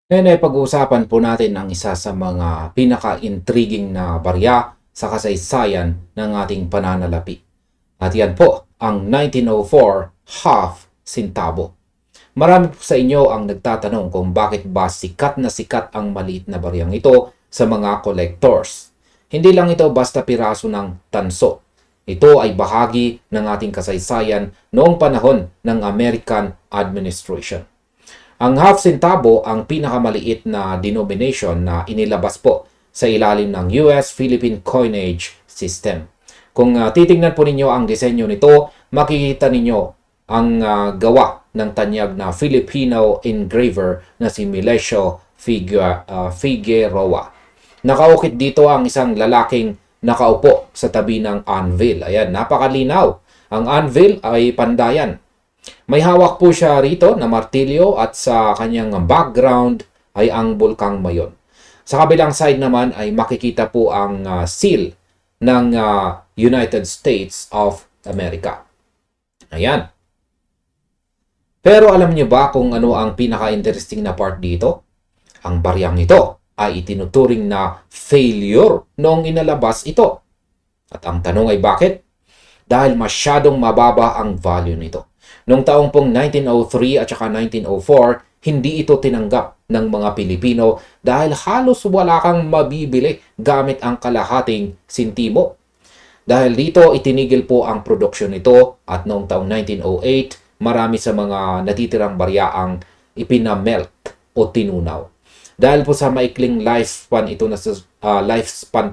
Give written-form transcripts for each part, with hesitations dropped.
Ngayon ay pag-uusapan po natin ang isa sa mga pinaka-intriguing na barya sa kasaysayan ng ating pananalapi. At yan po ang 1904 half centavo. Marami po sa inyo ang nagtatanong kung bakit ba sikat na sikat ang maliit na baryang ito sa mga collectors. Hindi lang ito basta piraso ng tanso. Ito ay bahagi ng ating kasaysayan noong panahon ng American administration. Ang half centavo ang pinakamaliit na denomination na inilabas po sa ilalim ng US-Philippine Coinage System. Kung titingnan po ninyo ang disenyo nito, makikita ninyo ang gawa ng tanyag na Filipino engraver na si Melesio Figueroa. Nakaukit dito ang isang lalaking nakaupo sa tabi ng anvil. Ayan, napakalinaw. Ang anvil ay pandayan. May hawak po siya rito na martilyo at sa kanyang background ay ang Bulkang Mayon. Sa kabilang side naman ay makikita po ang seal ng United States of America. Ayan. Pero alam niyo ba kung ano ang pinaka-interesting na part dito? Ang baryang ito ay itinuturing na failure noong inalabas ito. At ang tanong ay bakit? Dahil masyadong mababa ang value nito. Noong taong pong 1903 at saka 1904, hindi ito tinanggap ng mga Pilipino dahil halos wala kang mabibili gamit ang kalahating sintimo. Dahil dito, itinigil po ang produksyon nito at noong taong 1908, marami sa mga natitirang barya ang ipinamelt o tinunaw. Dahil po sa maikling lifespan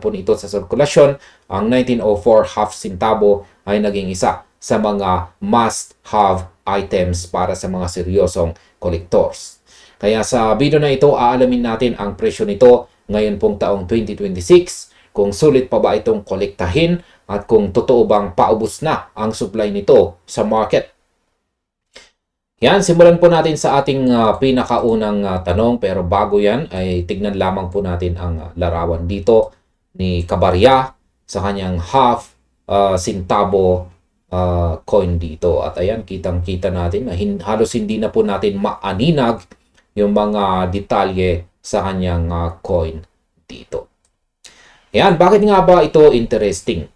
po nito sa sirkulasyon, ang 1904 half centavo ay naging isa sa mga must-have items para sa mga seryosong collectors. Kaya sa video na ito, aalamin natin ang presyo nito ngayon pong taong 2026, kung sulit pa ba itong kolektahin at kung totoo bang paubos na ang supply nito sa market. Yan, simulan po natin sa ating pinakaunang tanong, pero bago yan ay tignan lamang po natin ang larawan dito ni Cabarya sa kanyang half centavo coin dito. At ayan, kitang-kita natin na halos hindi na po natin maaninag yung mga detalye sa kanyang coin dito. Ayan, bakit nga ba ito interesting?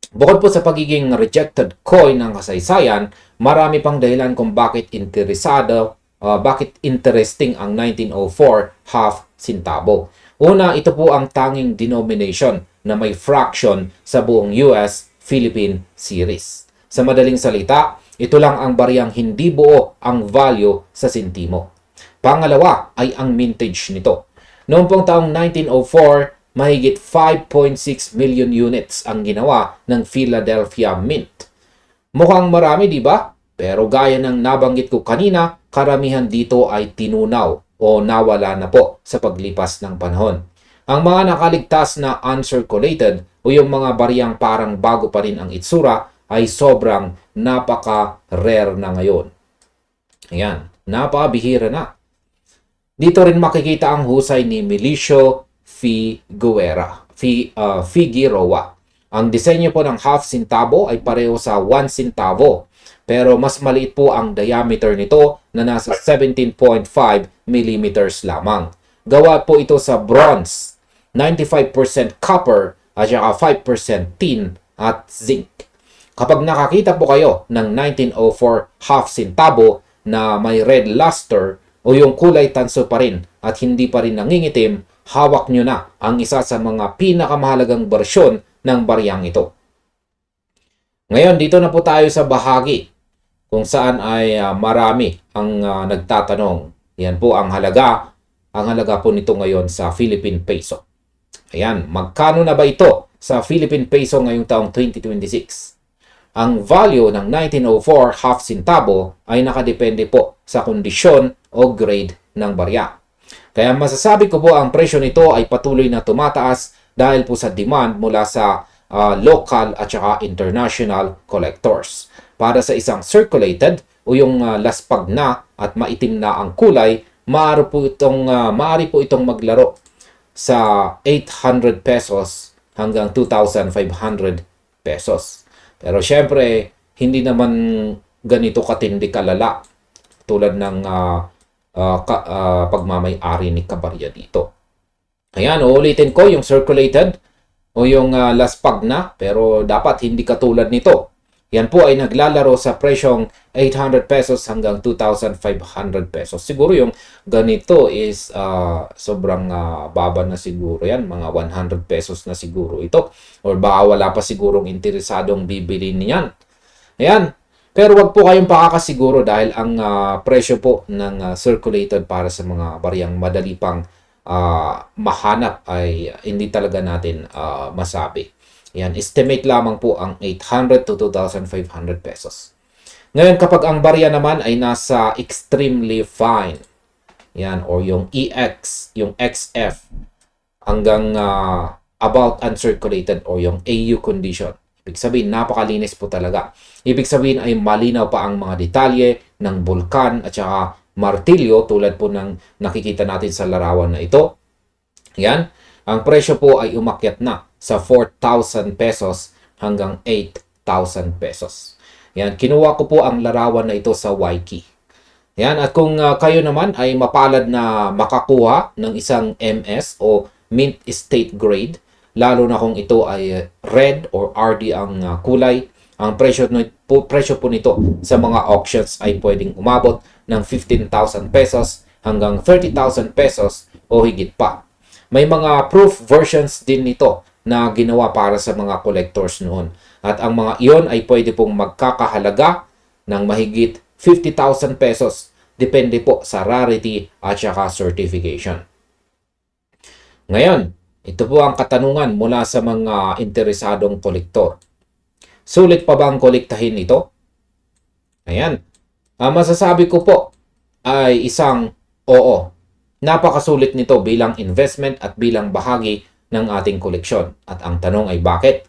Bukod po sa pagiging rejected coin ng kasaysayan, marami pang dahilan kung bakit interesting ang 1904 half centavo. Una, ito po ang tanging denomination na may fraction sa buong US Philippine series. Sa madaling salita, ito lang ang baryang hindi buo ang value sa sentimo. Pangalawa ay ang mintage nito. Noong pong taong 1904, mahigit 5.6 million units ang ginawa ng Philadelphia Mint. Mukhang marami, di ba? Pero gaya ng nabanggit ko kanina, karamihan dito ay tinunaw o nawala na po sa paglipas ng panahon. Ang mga nakaligtas na uncirculated o yung mga bariyang parang bago pa rin ang itsura ay sobrang napaka-rare na ngayon. Ayan, napakabihira na. Dito rin makikita ang husay ni Melesio Figueroa. Ang disenyo po ng half centavo ay pareho sa 1 centavo, pero mas maliit po ang diameter nito na nasa 17.5 millimeters lamang. Gawa po ito sa bronze, 95% copper at saka 5% tin at zinc. Kapag nakakita po kayo ng 1904 half centavo na may red luster o yung kulay tanso pa rin at hindi pa rin nangingitim, hawak nyo na ang isa sa mga pinakamahalagang bersyon ng baryang ito. Ngayon, dito na po tayo sa bahagi kung saan ay marami ang nagtatanong. Yan po ang halaga. Ang halaga po nito ngayon sa Philippine Peso. Ayan, magkano na ba ito sa Philippine Peso ngayong taong 2026? Ang value ng 1904 half centavo ay nakadepende po sa kondisyon o grade ng barya. Kaya masasabi ko po ang presyo nito ay patuloy na tumataas dahil po sa demand mula sa local at saka international collectors. Para sa isang circulated o yung laspag na at maitim na ang kulay, maaari po itong maglaro sa 800 pesos hanggang 2,500 pesos. Pero syempre, hindi naman ganito katindi kalala tulad ng pagmamay-ari ni kabarya dito. Ayan, uulitin ko yung circulated o yung last pag na, pero dapat hindi katulad nito. Yan po ay naglalaro sa presyong 800 pesos hanggang 2,500 pesos. Siguro yung ganito is sobrang baba na siguro yan. Mga 100 pesos na siguro ito. Or baka wala pa sigurong interesadong bibili niyan. Ayan. Pero wag po kayong pakakasiguro dahil ang presyo po ng circulated para sa mga bariyang madali pang mahanap ay hindi talaga natin masabi. Yan, estimate lamang po ang 800 to 2,500 pesos. Ngayon, kapag ang barya naman ay nasa extremely fine, yan, or yung EX, yung XF, hanggang about uncirculated or yung AU condition. Ibig sabihin, napakalinis po talaga. Ibig sabihin ay malinaw pa ang mga detalye ng bulkan at saka martilyo tulad po ng nakikita natin sa larawan na ito. Yan, ang presyo po ay umakyat na sa 4,000 pesos hanggang 8,000 pesos. Yan, kinuha ko po ang larawan na ito sa Waiki. Yan, at kung kayo naman ay mapalad na makakuha ng isang MS o Mint State Grade, lalo na kung ito ay red or RD ang kulay, ang presyo po nito sa mga auctions ay pwedeng umabot ng 15,000 pesos hanggang 30,000 pesos o higit pa. May mga proof versions din nito na ginawa para sa mga collectors noon. At ang mga iyon ay pwede pong magkakahalaga ng mahigit 50,000 pesos. Depende po sa rarity at saka certification. Ngayon, ito po ang katanungan mula sa mga interesadong kolektor. Sulit pa bang kolektahin ito? Ayan. Ang masasabi ko po ay isang oo. Napakasulit nito bilang investment at bilang bahagi ng ating koleksyon. At ang tanong ay bakit?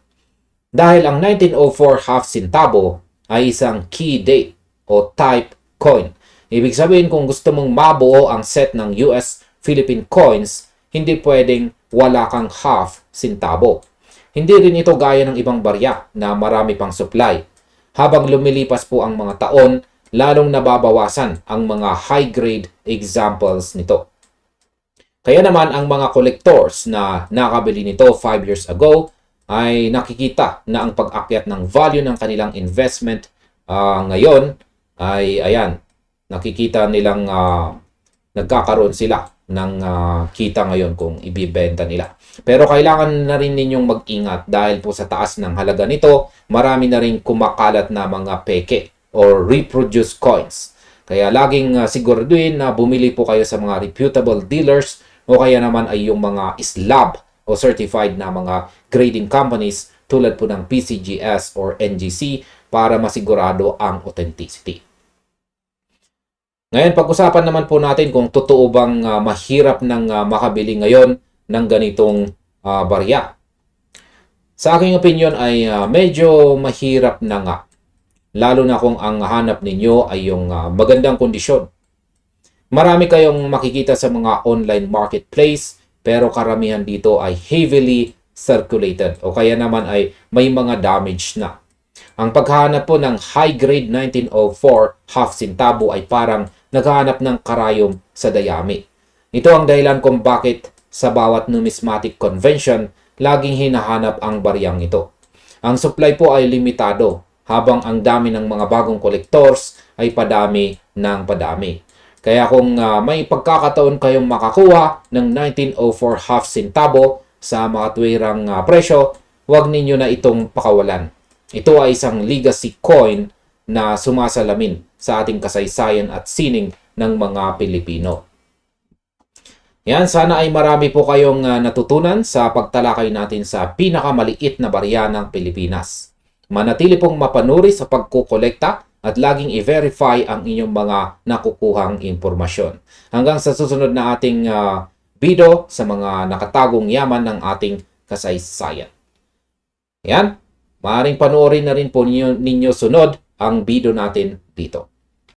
Dahil ang 1904 half centavo ay isang key date o type coin. Ibig sabihin kung gusto mong mabuo ang set ng US Philippine coins, hindi pwedeng wala kang half centavo. Hindi rin ito gaya ng ibang barya na marami pang supply. Habang lumilipas po ang mga taon, lalong nababawasan ang mga high-grade examples nito. Kaya naman ang mga collectors na nakabili nito 5 years ago ay nakikita na ang pag-akyat ng value ng kanilang investment ngayon ay ayan, nakikita nilang nagkakaroon sila ng kita ngayon kung ibibenta nila. Pero kailangan na rin ninyong mag-ingat dahil po sa taas ng halaga nito, marami na rin kumakalat na mga peke or reproduced coins. Kaya laging siguraduhin na bumili po kayo sa mga reputable dealers o kaya naman ay yung mga slab o certified na mga grading companies tulad po ng PCGS or NGC para masigurado ang authenticity. Ngayon, pag-usapan naman po natin kung totoo bang mahirap nang makabili ngayon ng ganitong barya. Sa aking opinion ay medyo mahirap na nga. Lalo na kung ang hanap ninyo ay yung magandang kondisyon. Marami kayong makikita sa mga online marketplace pero karamihan dito ay heavily circulated o kaya naman ay may mga damage na. Ang paghahanap po ng high-grade 1904 half centavo ay parang naghahanap ng karayom sa dayami. Ito ang dahilan kung bakit sa bawat numismatic convention laging hinahanap ang baryang ito. Ang supply po ay limitado habang ang dami ng mga bagong collectors ay padami ng padami. Kaya kung may pagkakataon kayong makakuha ng 1904 half centavo sa mga tuwirang presyo, huwag ninyo na itong pakawalan. Ito ay isang legacy coin na sumasalamin sa ating kasaysayan at sining ng mga Pilipino. Yan, sana ay marami po kayong natutunan sa pagtalakay natin sa pinakamaliit na barya ng Pilipinas. Manatili pong mapanuri sa pagkukolekta at laging i-verify ang inyong mga nakukuhang impormasyon. Hanggang sa susunod na ating video sa mga nakatagong yaman ng ating kasaysayan. Yan, maaaring panoorin na rin po ninyo sunod ang video natin dito.